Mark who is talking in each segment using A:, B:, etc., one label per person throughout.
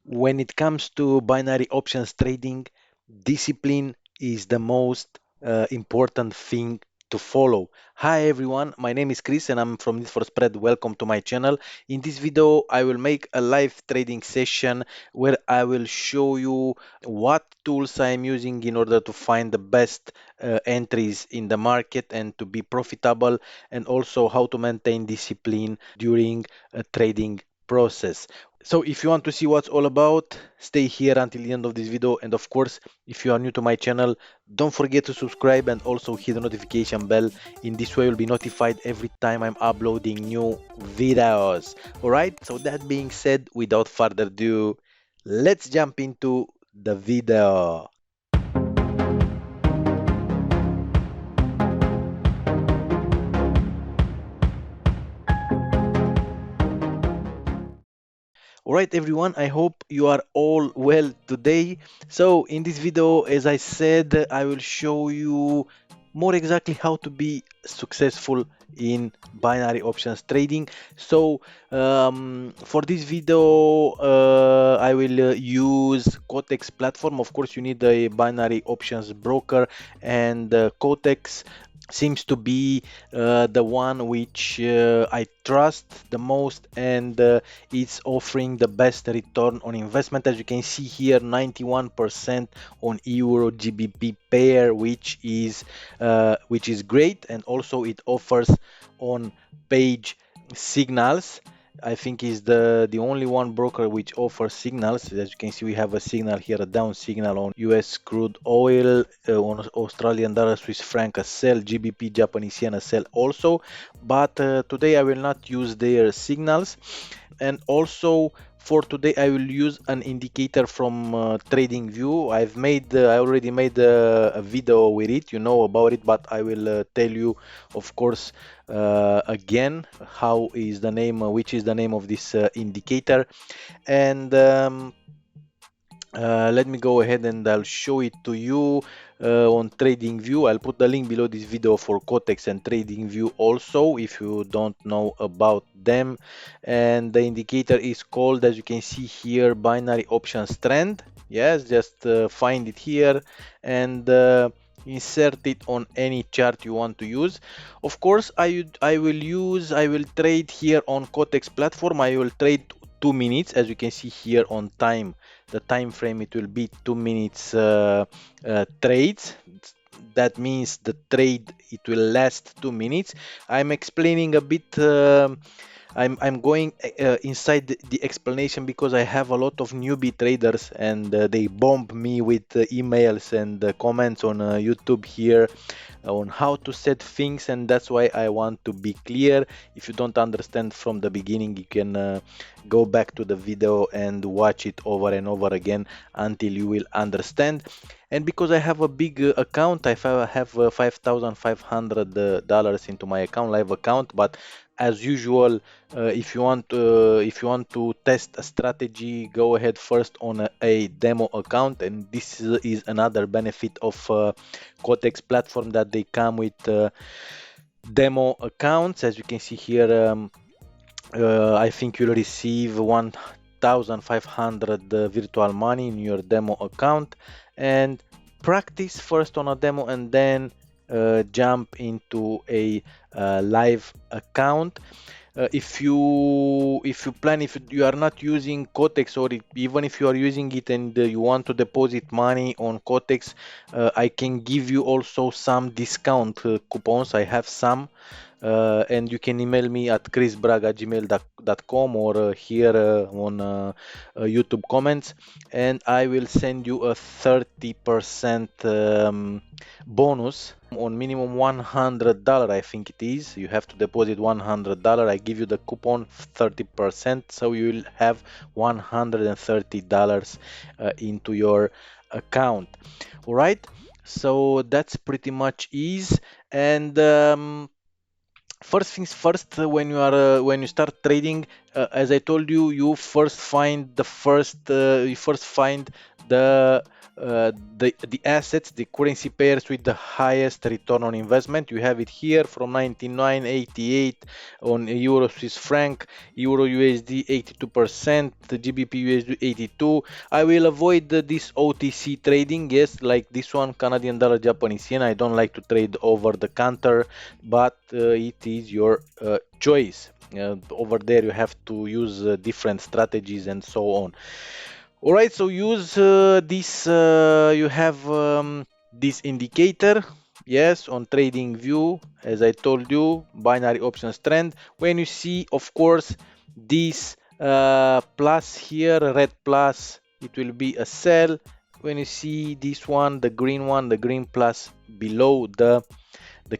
A: When it comes to binary options trading, discipline is the most important thing to follow. Hi everyone, my name is Chris and I'm from Need for Spread. Welcome to my channel. In this video, I will make a live trading session where I will show you what tools I'm using in order to find the best entries in the market and to be profitable, and also how to maintain discipline during a trading process. So if you want to see what's all about, stay here until the end of this video. And of course, if you are new to my channel, don't forget to subscribe and also hit the notification bell. In this way, you'll be notified every time I'm uploading new videos. All right, so that being said, without further ado, let's jump into the video. All right, everyone, I hope you are all well today. So in this video, as I said, I will show you more exactly how to be successful in binary options trading. So for this video, I will use Quotex platform. Of course, you need a binary options broker, and Quotex seems to be the one which I trust the most, and it's offering the best return on investment. As you can see here, 91% on Euro GBP pair, which is great, and also it offers on page signals. I think is the only one broker which offers signals. As you can see, we have a signal here, a down signal on US crude oil, on Australian dollar, Swiss franc a sell, GBP Japanese yen a sell also. But today I will not use their signals, and also for today I will use an indicator from TradingView. I already made a video with it, you know about it, but I will tell you, of course, again, how is the name, which is the name of this indicator. And let me go ahead and I'll show it to you on TradingView. I'll put the link below this video for Quotex and TradingView also, if you don't know about them. And the indicator is called, as you can see here, binary options trend. Yes, just find it here and insert it on any chart you want to use. Of course, I will trade here on Quotex platform. I will trade 2 minutes, as you can see here on time. The time frame, it will be 2 minutes trades. That means the trade, it will last 2 minutes. I'm explaining a bit, I'm going inside the explanation because I have a lot of newbie traders, and they bomb me with emails and comments on YouTube here on how to set things, and that's why I want to be clear. If you don't understand from the beginning, you can go back to the video and watch it over and over again until you will understand. And because I have a big account, I have $5,500 into my account, live account. But as usual, if you want to test a strategy, go ahead first on a demo account. And this is another benefit of Quotex platform, that they come with demo accounts. As you can see here, I think you'll receive 1,500 virtual money in your demo account, and practice first on a demo and then jump into a live account. If you are not using Quotex, or even if you are using it and you want to deposit money on Quotex, I can give you also some discount coupons. I have some, and you can email me at crissbrag@gmail.com, or here on YouTube comments, and I will send you a 30% bonus on minimum $100. I think it is. You have to deposit $100. I give you the coupon 30%, so you will have $130 into your account. All right. So that's pretty much is. And first things first, when you start trading, as I told you, you first find the the assets, the currency pairs with the highest return on investment. You have it here from 99.88 on euro Swiss franc, euro USD 82%, the GBP USD 82. I will avoid this OTC trading, yes, like this one, Canadian dollar, Japanese yen. I don't like to trade over the counter, but it is your choice. Over there, you have to use different strategies and so on. All right, so use this. You have this indicator, yes, on trading view, as I told you, binary options trend. When you see, of course, this plus here, red plus, it will be a sell. When you see this one, the green plus below the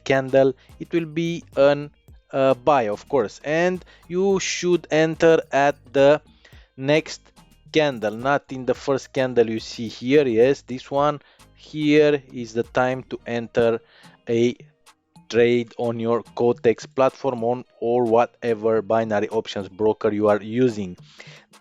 A: candle, it will be an buy, of course, and you should enter at the next candle, not in the first candle you see here. Yes, this one here is the time to enter a trade on your Quotex platform on or whatever binary options broker you are using.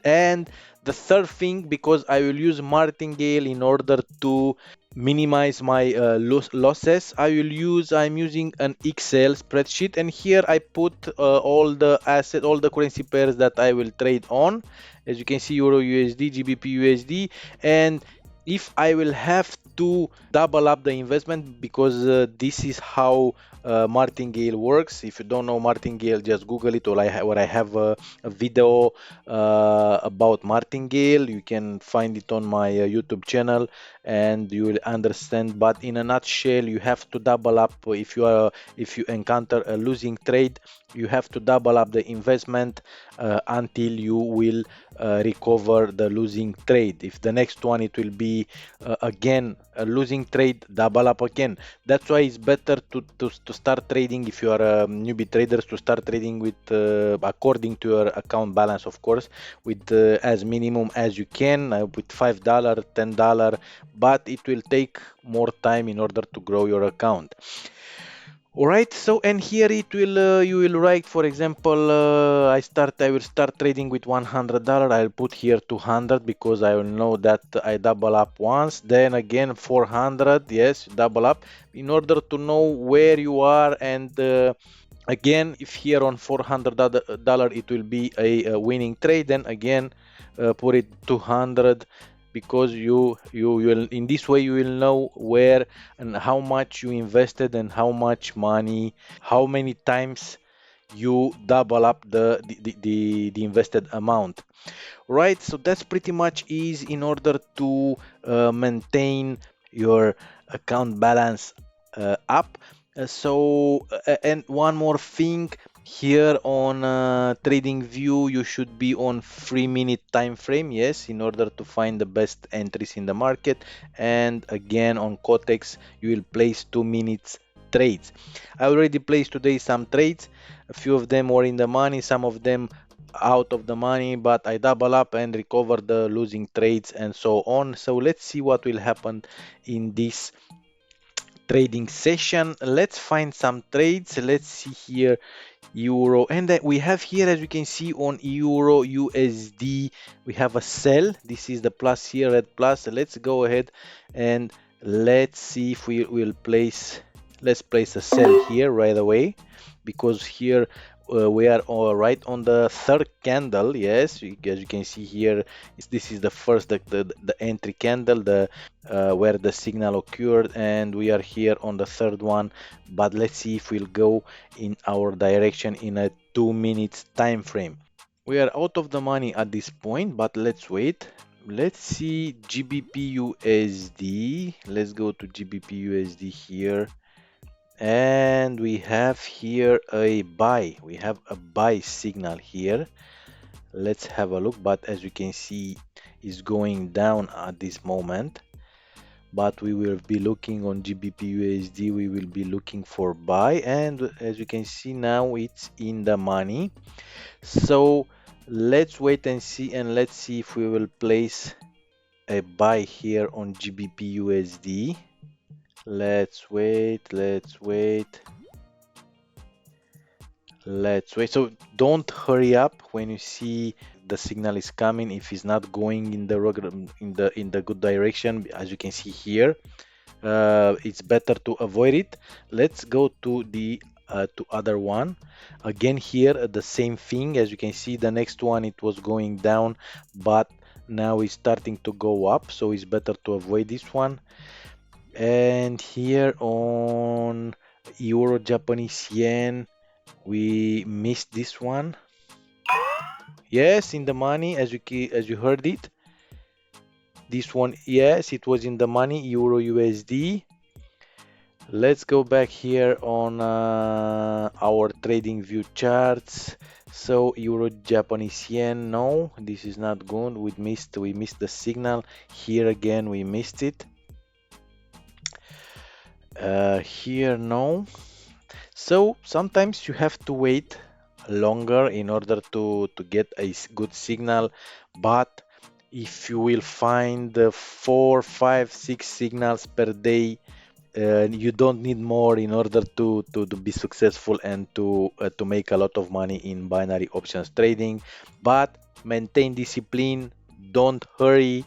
A: And the third thing, because I will use Martingale in order to minimize my losses, I'm using an Excel spreadsheet, and here I put all the currency pairs that I will trade on. As you can see, euro USD, GBP USD, and if I will have to double up the investment, because this is how Martingale works. If you don't know Martingale, just Google it, or I have a video about Martingale. You can find it on my YouTube channel, and you will understand. But in a nutshell, you have to double up if you encounter a losing trade. You have to double up the investment until you will recover the losing trade. If the next one it will be again a losing trade, double up again. That's why it's better to start trading, if you are a newbie traders, to start trading with according to your account balance, of course, with as minimum as you can, with $5, $10, but it will take more time in order to grow your account. All right, so and here it will you will write, for example, I will start trading with $100. I'll put here 200 because I will know that I double up once, then again 400, yes, double up, in order to know where you are. And again, if here on $400 it will be a winning trade, then again put it 200, because you will, in this way you will know where and how much you invested and how much money, how many times you double up the invested amount. Right, so that's pretty much is in order to maintain your account balance up. And one more thing, here on TradingView you should be on 3-minute time frame, yes, in order to find the best entries in the market. And again on Quotex you will place 2 minutes trades. I already placed today some trades, a few of them were in the money, some of them out of the money, but I double up and recover the losing trades and so on. So let's see what will happen in this trading session. Let's find some trades. Let's see here euro, and we have here, as you can see, on euro USD we have a sell. This is the plus here, red plus. Let's go ahead and let's see if we will place, let's place a sell here right away, because here we are all right on the third candle. Yes, as you can see here, this is the first, the entry candle, the where the signal occurred, and we are here on the third one. But let's see if we'll go in our direction in a 2 minutes time frame. We are out of the money at this point, but let's wait. Let's see GBP USD. Let's go to GBP USD here, and we have here a buy. We have a buy signal here. Let's have a look, but as you can see, is going down at this moment. But we will be looking on GBP USD, we will be looking for buy, and as you can see now it's in the money. So let's wait and see, and let's see if we will place a buy here on GBP USD. Let's wait, let's wait, let's wait. So don't hurry up when you see the signal is coming. If it's not going in the good direction, as you can see here, it's better to avoid it. Let's go to the to other one. Again here, the same thing. As you can see, the next one it was going down, but now it's starting to go up, so it's better to avoid this one. And here on Euro Japanese yen, we missed this one. Yes, in the money, as you heard it. This one, yes, it was in the money, Euro USD. Let's go back here on our trading view charts. So Euro Japanese yen, no, this is not good. We missed the signal. Here again, we missed it. Here, no. So sometimes you have to wait longer in order to get a good signal, but if you will find 4, 5, 6 signals per day, you don't need more in order to be successful and to make a lot of money in binary options trading. But maintain discipline, don't hurry.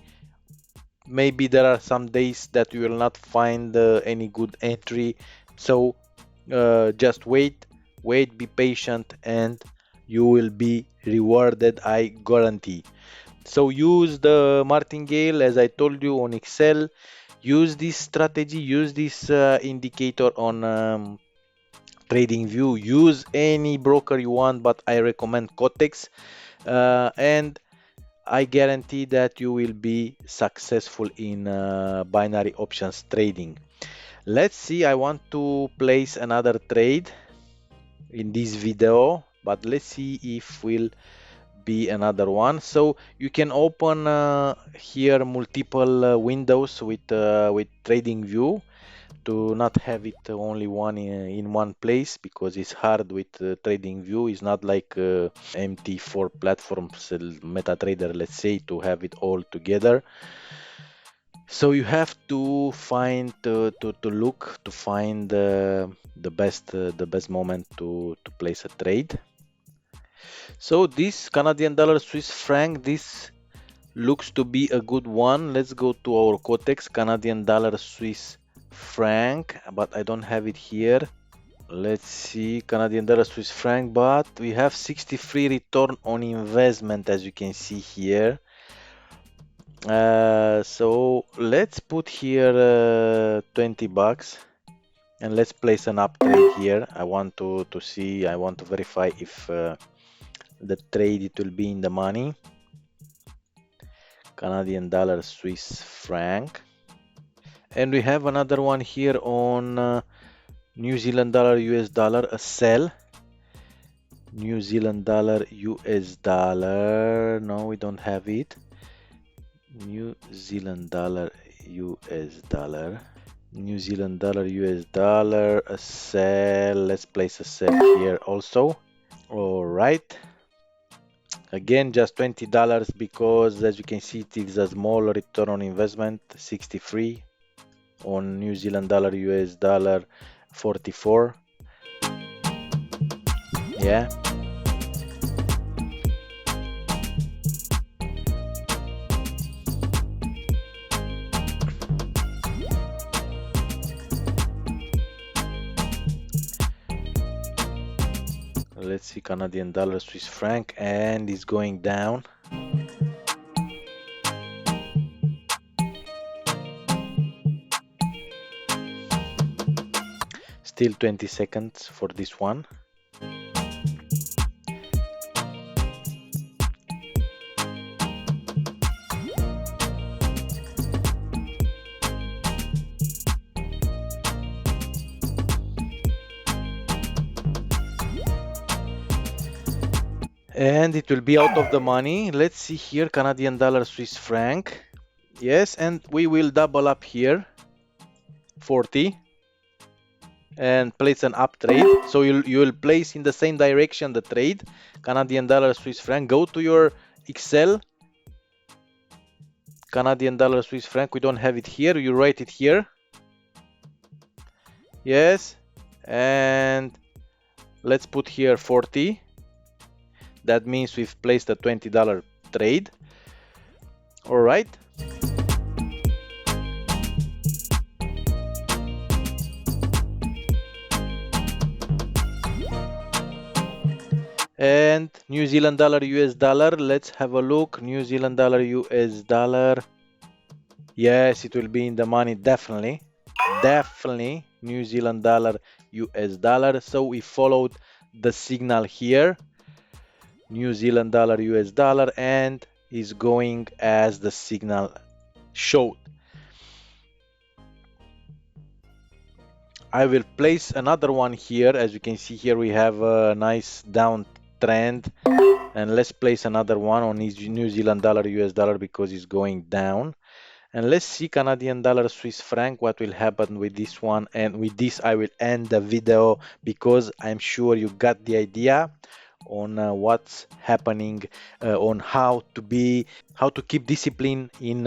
A: Maybe there are some days that you will not find any good entry, so just wait, be patient, and you will be rewarded, I guarantee. So use the Martingale as I told you on Excel. Use this strategy, use this indicator on TradingView. Use any broker you want, but I recommend Quotex, and I guarantee that you will be successful in binary options trading. Let's see, I want to place another trade in this video, but let's see if will be another one. So you can open here multiple windows with TradingView to not have it only one in one place, because it's hard with TradingView. It's not like MT4 platforms, MetaTrader, let's say, to have it all together. So you have to find to look to find the best moment to place a trade. So this Canadian dollar Swiss franc, this looks to be a good one. Let's go to our Quotex Canadian dollar Swiss franc, but I don't have it here. Let's see, Canadian dollar Swiss franc, but we have 63 return on investment, as you can see here. So let's put here 20 bucks and let's place an up trade here. I want to see, I want to verify if the trade it will be in the money. Canadian dollar Swiss franc, and we have another one here on New Zealand dollar US dollar, a sell. New Zealand dollar US dollar, no, we don't have it. New Zealand dollar US dollar, New Zealand dollar US dollar, a sell. Let's place a sell here also. All right, again just $20, because as you can see it is a small return on investment. 63 on New Zealand dollar US dollar, 44. Yeah, let's see, Canadian dollar Swiss franc, and it's going down. Still 20 seconds for this one. And it will be out of the money. Let's see here, Canadian dollar Swiss franc. Yes, and we will double up here, 40, and place an up trade. So you will place in the same direction the trade, Canadian dollar Swiss franc. Go to your Excel, Canadian dollar Swiss franc. We don't have it here, you write it here. Yes, and let's put here 40. That means we've placed a $20 trade. All right. And New Zealand dollar, US dollar. Let's have a look. New Zealand dollar, US dollar. Yes, it will be in the money, definitely. Definitely. New Zealand dollar, US dollar. So we followed the signal here. New Zealand dollar, US dollar, and is going as the signal showed. I will place another one here. As you can see here, we have a nice downtrend. And let's place another one on New Zealand dollar, US dollar, because it's going down. And let's see Canadian dollar, Swiss franc, what will happen with this one. And with this, I will end the video because I'm sure you got the idea on what's happening, on how to keep discipline in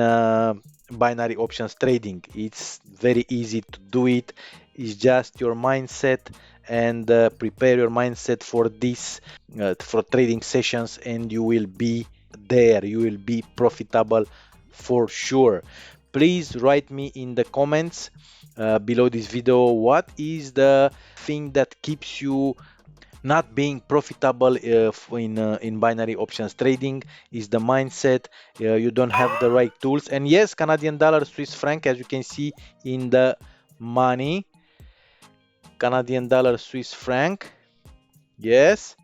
A: binary options trading. It's very easy to do it. It's just your mindset, and prepare your mindset for this, for trading sessions, and you will be there. You will be profitable for sure. Please write me in the comments below this video, what is the thing that keeps you not being profitable in binary options trading? Is the mindset, you don't have the right tools. And yes, Canadian dollar, Swiss franc, as you can see in the money, Canadian dollar, Swiss franc, yes,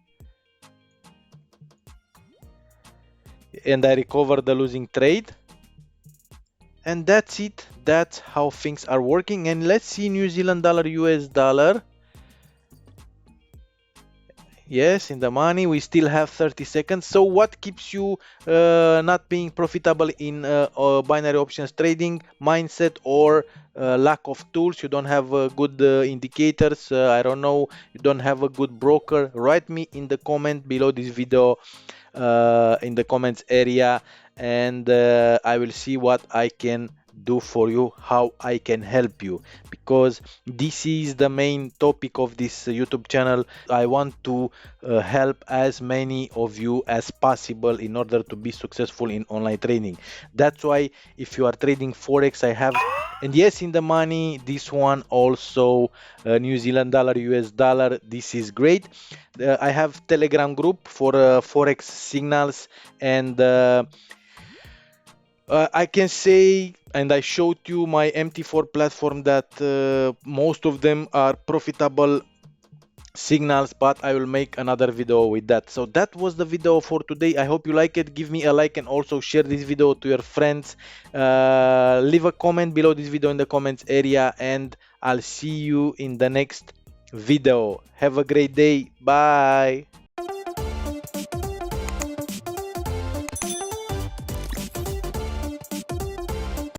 A: and I recover the losing trade. And that's it. That's how things are working. And let's see New Zealand dollar, US dollar. Yes, in the money. We still have 30 seconds. So what keeps you not being profitable in binary options trading? Mindset or lack of tools? You don't have good indicators. I don't know. You don't have a good broker. Write me in the comment below this video, in the comments area, and I will see what I can do for you, how I can help you, because this is the main topic of this YouTube channel. I want to help as many of you as possible in order to be successful in online trading. That's why if you are trading forex, I have, and yes, in the money, this one also, New Zealand dollar, US dollar, this is great. I have Telegram group for forex signals, and I can say, and I showed you my MT4 platform, that most of them are profitable signals, but I will make another video with that. So that was the video for today. I hope you like it. Give me a like and also share this video to your friends. Leave a comment below this video in the comments area, and I'll see you in the next video. Have a great day. Bye.